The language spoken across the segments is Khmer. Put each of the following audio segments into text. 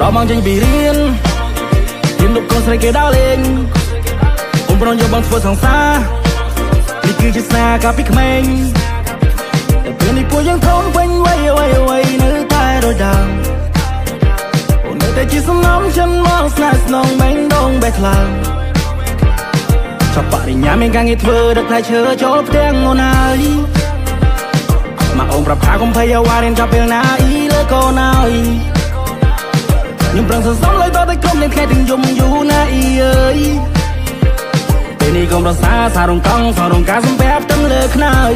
เรามองใจบีเรียนยืนดุกองใส่เกดาวเล่งผมปนอยู่บางฝัวสองสานี่คือจิตนากับพี่เขมงแต่เพื่อนในปัวยังท้องเว้งไว้เนื้อตายโดยดาวเนื้อแต่จิตสมองฉันมองสนาสนองแมงดงแบกลางชอบปะริญญาไม่การเงินเธอดักใครเชื่อจบเตียงโง่นายมาองค์ประพาคมพยาวาเรียนจับเปลนาอีเลิกโกนายยุ่งเปล่งสองเลยต่อแต่กลมเล่นแค่ถึงยุ่งอยู่นาอีเอ้ยเป็นนี่กลมรักษาสารงกังสารงกาสมแบบตั้งเลิกนาย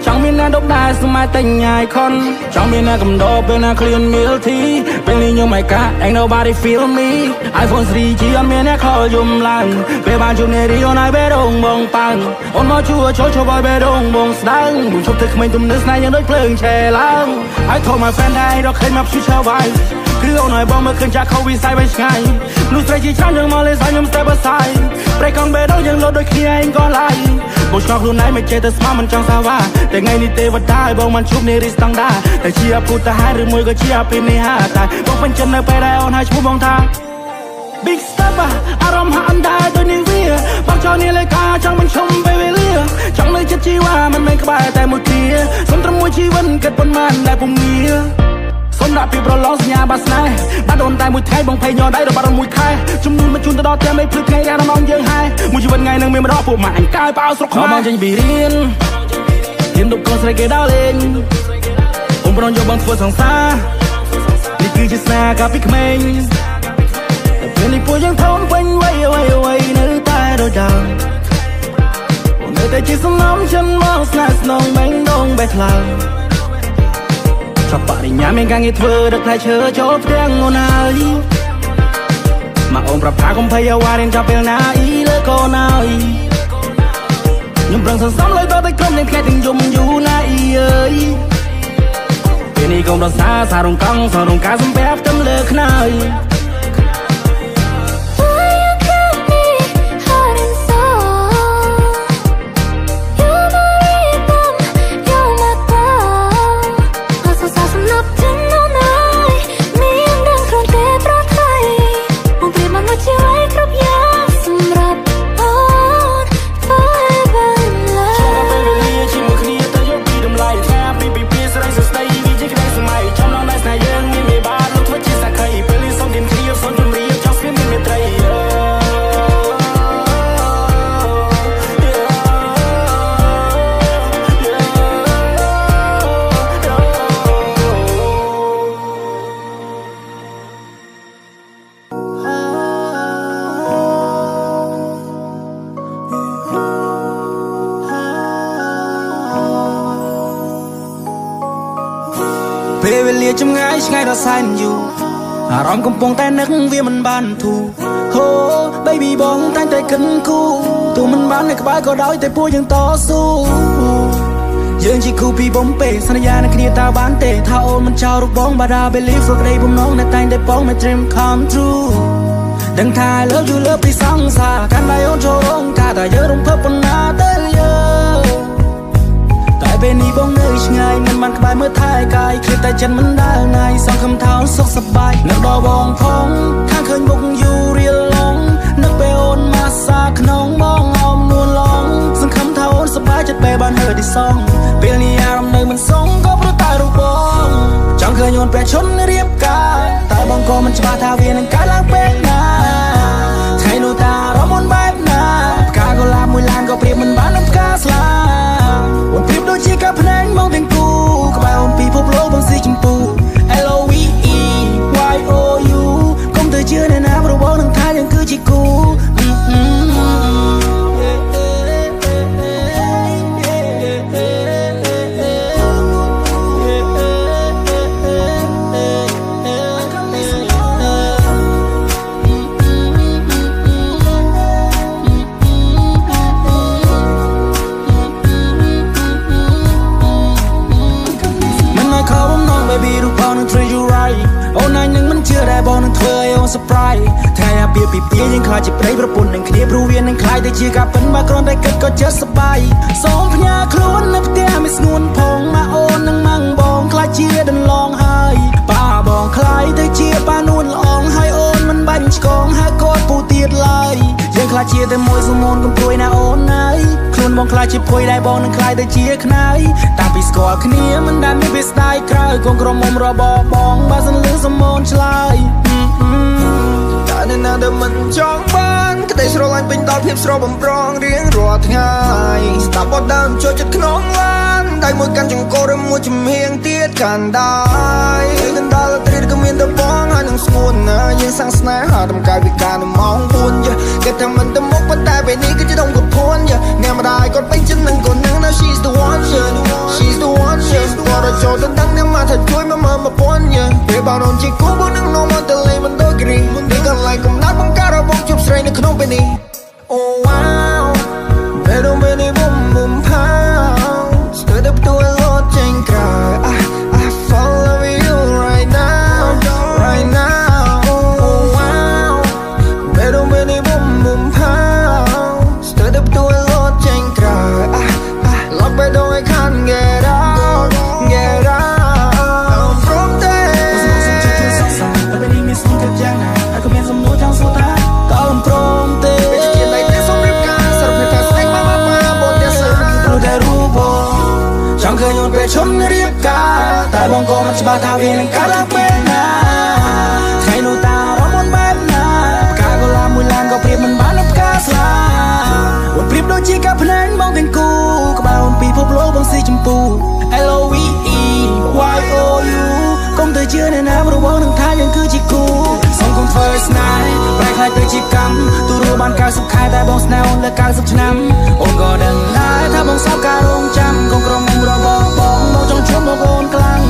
chẳng biết na đốc đai sớm mai tình nhai con chẳng biết na cầm đồ bên na clean meal thi bên ly nhưng mày cả ain't nobody feel me iPhone 3 chỉ ăn miếng nét khó dùng lăng về bàn chụp này đi on ai bé đông bông tăng on mò chua cho boy bé đông bông sáng buồn chụp thực mình tụm nước này những đôi phượng chè lăng I told my friend I đó khơi mập chú trao vai cứ ông nói bông mà khơi cha khâu vì sai bên ngay nụ say chỉ chán nhưng mà lên sai nhưng step aside break con bé đâu nhưng lối đôi khi anh còn lạiบชอบรุ่นไหนไม่เจอแต่สมามันจังสาวาแต่ไงนี่เตวัดได้บอกมันชุบในริสตังได้แต่เชียร์พูดแต่หายหรือมวยก็เชียร์เป็นในห้าตายบอกเป็นจนในไปได้ออนให้ชูมองทาง Big Step อารมณ์หาอันได้ตัวนิวเวียบางจอนี่เลยกาจังมันชมไปเวเลียจังเลยจะจีว่ามันไม่กบายแต่หมดเทียสมตรมวยชีวันเกิดบนมันได้ปุ่มเมียสมดับปีบรอล้อสัญญาบัสไนบ้านโดนตายมวยไทยบงเพยยอได้เราบ้านมวยไทยจุ่มนุ่นมาจุนตะดอเตรียมไม่พลึกไงแกน้องยังไงมวยชีวันไงนึงไม่มาดอปวดหมายกายเปล่าสกเขามองใจบีเรียนยืนดุกองใส่เกดาวเล่งผมปนอยู่บางฝัวสองสานี่คือจิตนากับพี่เขมงแต่เพื่อนในปัวยังท้องเว้งไว้เนื้อตายโดยดาวเนื้อแต่จิตสมองฉันมองสนาสนองแมงดงแบกลางชอบปะริญญาไม่การเงินเธอดักใครเชื่อจบเตียงโง่นายมาองค์ประพาคมพยาวาเรียนจับเปลนาอีเลิกโกนายยุ่งเปล่งสองเลยต่อแต่กลมเล่นแค่ถึงยุ่งอยู่นาอีเอ้ยเป็นนี่กลมรักษาสารงกังสารงกาสมแบบตั้งเลิกนายពេលវេលាចម្ងាយឆ្ងាយដល់សែនយូរអារម្មណ៍កំពុងតែនឹកវាមិនបានធូរហូ baby បងតែងតែគិតគូរទោះមិនបាននៅក្បែរក៏ដោយតែពួកយើងតស៊ូយើងជាគូពីបំពេសន្យានឹងគ្នាតើបានទេថាអូនមិនចោលរូបបងបាដា believe រកដីបំណងតែតែងតែបង my dream come true ដឹងថា love you love ពីសង្សារកាន់តែអូនចូលរងការតែយើងរំភើបប៉ុណ្ណាទៅយើងតែពេលនេះបងនៅឆ្ងាយមិនបានក្បែរមើលថែកាយឃ្លាតតែចិត្តមិនដែលណាយសង្ឃឹមថាអូនសុខសប្បាយនៅដល់បងផងខាងឃើញមុខយូររៀលឡងនឹកពេលអូនមកសាក្នុងបងអមនួនឡងសង្ឃឹមថាអូនសប្បាយចិត្តពេលបានហឺទីសងពេលនេះអារម្មណ៍នៅមិនសងក៏ព្រោះតែរូបបងចង់ឃើញអូនព្រះជន្មរៀបការតែបងក៏មិនច្បាស់ថាវានឹងកើតឡើងពេលណាថ្ងៃនោះតាអារម្មណ៍អូនបែបណាផ្កាកុលាបមួយឡានក៏ប្រៀបមិនបាននឹងផ្កាស្លាអូនប្រៀបដូចជាការភ្នែកមកទាំងគូក្បែរអូនពីភពលោកបងស៊ីចម្ពូ LOVE YOU កុំទៅជឿអ្នកណាព្រោះបងនឹងថាយើងគឺជាគូ pride ថ្ងៃអាពាហ៍ពិពាហ៍យើងខ្លាចជាប្តីប្រពន្ធនឹងគ្នាព្រោះវានឹងខ្លាយទៅជាការពិនបើគ្រាន់តែគិតក៏ចិត្តសប្បាយសូមផ្ញើខ្លួននៅផ្ទះមិនស្ងួនផងម៉ាអូននឹងម៉ាំងបងខ្លាចជាដន្លងហើយប៉ាបងខ្លាយទៅជាប៉ានួនល្អងហើយអូនមិនបាញ់ឆ្កងហើយកូនពូទៀតឡើយយើងខ្លាចជាតែមួយសុំអូនកុំព្រួយណាអូនណាយខ្លួនបងខ្លាចជាភួយដែរបងនឹងខ្លាយទៅជាខ្នាយតាំងពីស្គាល់គ្នាមិនដែលមានវាស្ដាយក្រោយកូនក្រុមមុំរបបងបើសិនលឺសុំអូនឆ្លើយតែនៅណាដែលមិនចង់បានក្តីស្រឡាញ់ពេញដល់ភាពស្រស់បំប្រងរៀងរាល់ថ្ងៃស្ដាប់បទដើមចូលចិត្តក្នុងឡានដៃមួយកាន់ចង្កូរឬមួយចំហៀងទៀតកាន់ដែរកណ្ដាលត្រីក៏មានតែបងហើយនឹងស្ងួនណាយើងសាំងស្នេហាដំកាយវិការនៅម៉ោង4គេថាមិនទៅមុខប៉ុន្តែពេលនេះគឺជាដងកំភួនអ្នកម្ដាយគាត់ពេញចិត្តនឹងកូននឹងណា she's the one she's the one គាត់រចូលទៅដឹងអ្នកមកថាជួយមកមកពន់ពេលបងអូនជាគូបងនឹងនោមមកទៅលេងមិនដូចគ្រីនេះក៏ឡៃកំណាត់បង្ការរបស់ជប់ស្រីនៅក្នុងពេលនេះ Oh wow Pero me ni boom boom pow Stood up to a lot change cry I follow you right now right now Oh wow Pero me ni boom boom pow Stood up to a lot change cry I lock by door I can't get out I'm from there Tapi ni miss me kerjana Aku main semua jangan sudah Kau from there Chẳngเคยโยนไปชนเรียกกาแต่บางก็มันจะบาดทาวีนังการรักเป็นนาใครโนตาร้องมันแบบนากาก็ลามุยลานก็เปรียบมันบ้านนับกาสลาวันเปรียบโดยจีกับพนันมองกันกูก็บ่าวปีพบโลกบางสีชมพู L-O-V-E Y-O-U คงเธอเชื่อในน้ำรู้ว่าหนึ่งท้ายยังคือจีกูส่งคง first night แปลกใครเป็นจีกรรมตัวรู้บ้านกาสุขายแต่บองสแนลและกาสุขน้ำโอนก็ดังได้ถ้าบองสาวการลงจำคงกรมเราบอกจงชมบอกโอนกลาง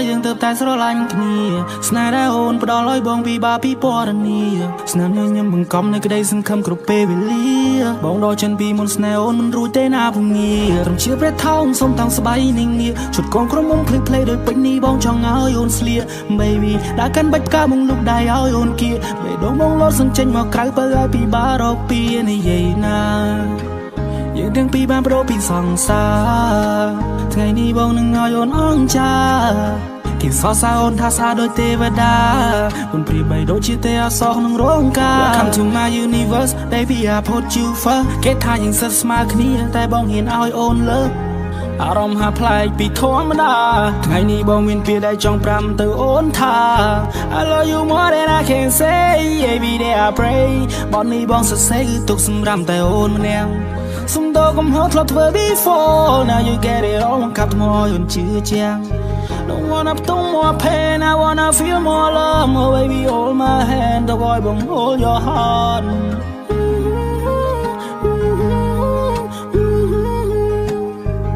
ยังเติบแต่สระลันគ្នាស្នេហ៍ដែលអូនផ្ដល់ឲ្យបងពីបាពីពណ៌នាស្នាមញញឹមបង្កប់នៅក្តីសង្ឃឹមគ្រប់ពេលវេលាបងដល់ចិនពីមុនស្នេហ៍អូនមិនរួចទេណាភងៀត្រឹមជាព្រះថោងសុំតាំងស្បៃនឹងងារឈុតកូនក្រុមមុំភ្លេចភ្លេចដោយពេញនេះបងចង់ឲ្យអូនស្លៀក baby ដាក់កាន់បាច់ផ្កាមកលុកដៃឲ្យអូនគៀបេះដូងបងលោតសញ្ចេញមកក្រៅបើឲ្យពីបារកពីនិយាយណាយើងទាំងពីរបានប្រោពីសង្សារថ្ងៃនេះបងនឹងឲ្យអូនអង្ចាគេសរសើរអូនថាស្អាតដូចទេវតាមិនព្រាបបីដូចជាទេអសោះក្នុងរោងការ Welcome to my universe baby I put you first គេថាយើងសិតស្មើគ្នាតែបងហ៊ានឲ្យអូនលើអារម្មណ៍ហាប្លែកពីធម្មតាថ្ងៃនេះបងមានពាក្យដែលចង់ប្រាំទៅអូនថា I love you more than I can say every day I pray បងនេះបងសរសេរគឺទុកសម្រាប់តែអូនម្នាក់សុំតកំហុសធ្លាប់ធ្វើ before now you get it all មកកាប់ថ្មឲ្យអូនជឿជាងDon't wanna put more pain, I wanna feel more love. Oh baby, hold my hand, the boy won't hold your heart.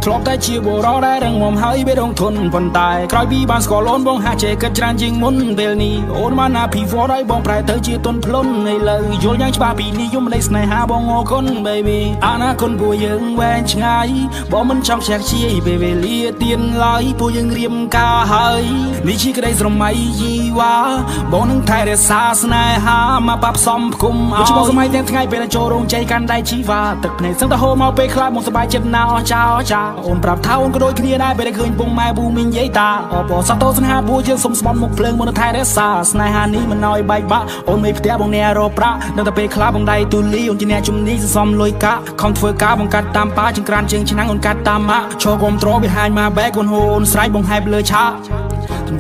ធ្លាប់តែជាបុរសដែលរឹងមាំហើយបេះដូងធន់ប៉ុន្តែក្រោយពីបានស្គាល់អូនបងហាក់ចេះគិតច្រើនជាងមុនពេលនេះអូនបានណាពីវត្តឲ្យបងប្រែទៅជាទន់ភ្លន់ឥឡូវយល់យ៉ាងច្បាស់ពីនិយមនៃស្នេហាបងអរគុណ baby អនាគតពួកយើងវែងឆ្ងាយបងមិនចង់ខ្ជះខ្ជាយពេលវេលាទៀនឡើយពួកយើងរៀបការហើយនេះជាក្តីស្រមៃយីវ៉ាបងនឹងថែរក្សាស្នេហាមកបាប់សំផ្គុំឲ្យជាបងសម័យទាំងថ្ងៃពេលចូលរោងជ័យកាន់ដៃជីវ៉ាទឹកភ្នែកសឹងតែហូរមកពេលខ្លះបងសប្បាយចិត្តណាស់អស់ចាអូនប្រាប់ថាអូនក៏ដូចគ្នាដែរពេលដែលឃើញពងម៉ែប៊ូមីងនិយាយតាអបអរសាទរស្នេហាបួយើងសុំស្បន់មុខភ្លើងមុនថែរក្សាស្នេហានេះមិនឲ្យបែកបាក់អូនមេផ្ទះបងអ្នករកប្រាក់នៅតែពេលខ្លះបងដៃទូលីអូនជាអ្នកជំនីសសំលុយកាក់ខំធ្វើការបងកាត់តាមប៉ាចង្ក្រានជើងឆ្នាំងអូនកាត់តាមម៉ាក់ឈរគ្រប់ត្រ behind my back អូនហូនស្រែកបងហែបលើឆាក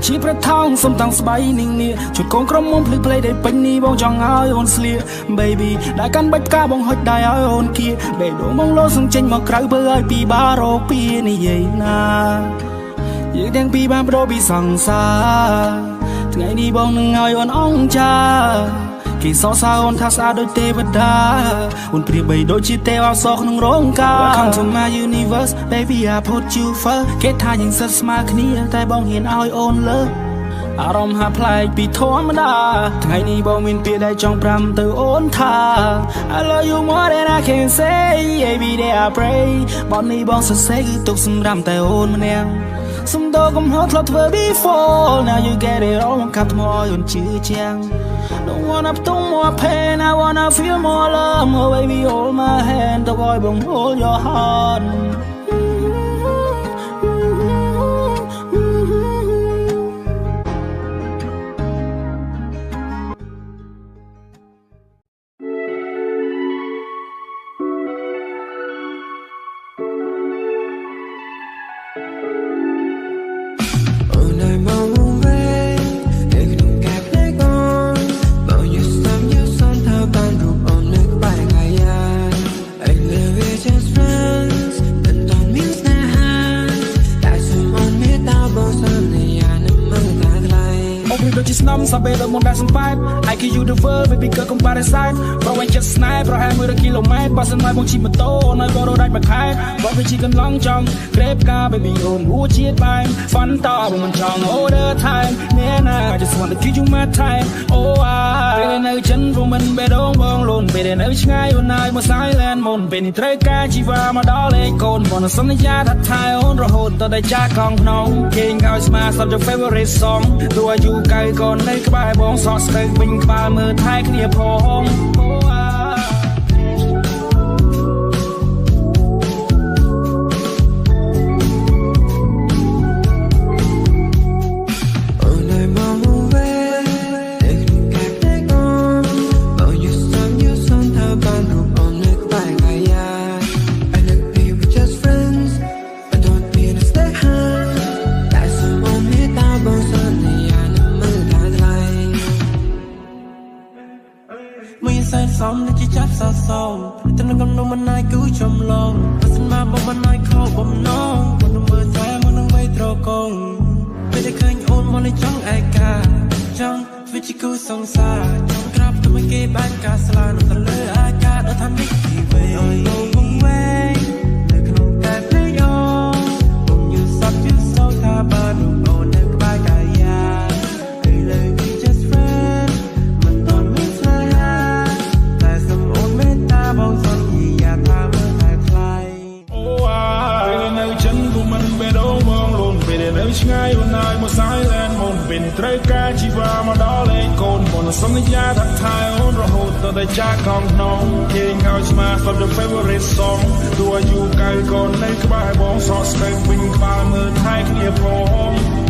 ជាព្រះថោងសុំតាំងស្បៃនឹងនេះជួយកូនក្រុមមុំភ្លឺភ្លេដែលពេញនេះបងចង់ឲ្យអូនស្លៀក baby ដែលកាន់បាច់ផ្កាបងហុចដៃឲ្យអូនគៀបេះដូងបងលោសង្ចេញមកក្រៅបើឲ្យពីបារកពីនិយាយណាយើងទាំងពីរបានប្រោពីសង្សារថ្ងៃនេះបងនឹងឲ្យអូនអង្ចា គេសរសើរអូនថាស្អាតដូចទេវតាអូនប្រៀបបីដូចជាទេវអប្សរក្នុងរោងការ Welcome to my universe baby I put you first គេថាយើងសិតស្មើគ្នាតែបងហ៊ានឲ្យអូនលើអារម្មណ៍ហាក់ប្លែកពីធម្មតាថ្ងៃនេះបងមានពាក្យដែលចង់ប្រាំទៅអូនថា I love you more than I can say every day I pray បងនេះបងសរសេរគឺទុកសម្រាប់តែអូនម្នាក់សំដៅកំហុសធ្លាប់ធ្វើ before now you get it all មកកាត់ថ្មឲ្យអូនជឿជាំង Don't wanna put more pain I wanna feel more love oh baby hold my hand the boy won't hold your heart Sampai dah mudah sempat I give you the world baby girl come by the side Bro ain't just snipe Bro 20 kilometer បើសិនមកបងជិះម៉ូតូនៅបរោដាច់មួយខែបើវាជិះកន្លងចង់ក្រេបការ baby អូនហួជាតិបែង Fun តបើមិនចង់ order time នេះណា just want to give you my time oh I ពេលនៅចិនព្រោះមិនបេះដូងបងលូនពេលនៅឆ្ងាយអូនហើយមក silent មុនពេលនេះត្រូវការជីវ៉ាមកដល់លេខកូនបងសន្យាថាថែអូនរហូតដល់តែចាស់កងក្នុងគេងឲ្យស្មាសប់ your favorite song ទោះអាយុកៅកូននៅក្បែរបងសក់ស្រូវវិញក្បាលមើលថែគ្នាផងសំនេះជាចាប់សសងតែនឹងកំណុំមិនណាយគូចំឡងបើសិនមកបងមិនណាយខោបំណងមិនមើលតែមកនឹងបីត្រកងពេលតែឃើញអូនមកនៅចង់ឯកាចង់ធ្វើជាគូសង្សារចង់ក្រាបទៅឲ្យគេបានការស្លានៅទៅលើអាកាសដល់ថានេះជីវិតឲ្យបងវង្វេងនៅក្នុងតែភ្លេចអូបងយូរសពយូរសោថាបានអូននៅក្បែរកាយាពេលលើ we just friends មិនតន់មានស្នេហាបងសន្យាថាមើលតែថ្លៃអូពេលនៅចិនព្រោះមិនបេះដូងបងលូនពេលនៅឆ្ងាយអូនហើយមក silent មុនពេលត្រូវការជីវ៉ាមកដល់លេខកូនបងសន្យាថាថែអូនរហូតដល់តែចាស់កងក្នុងគេងឲ្យស្មាសប់ your favorite song ទោះអាយុកៅកូននៅក្បែរបងសក់ស្រូវវិញក្បាលមើលថែគ្នាផង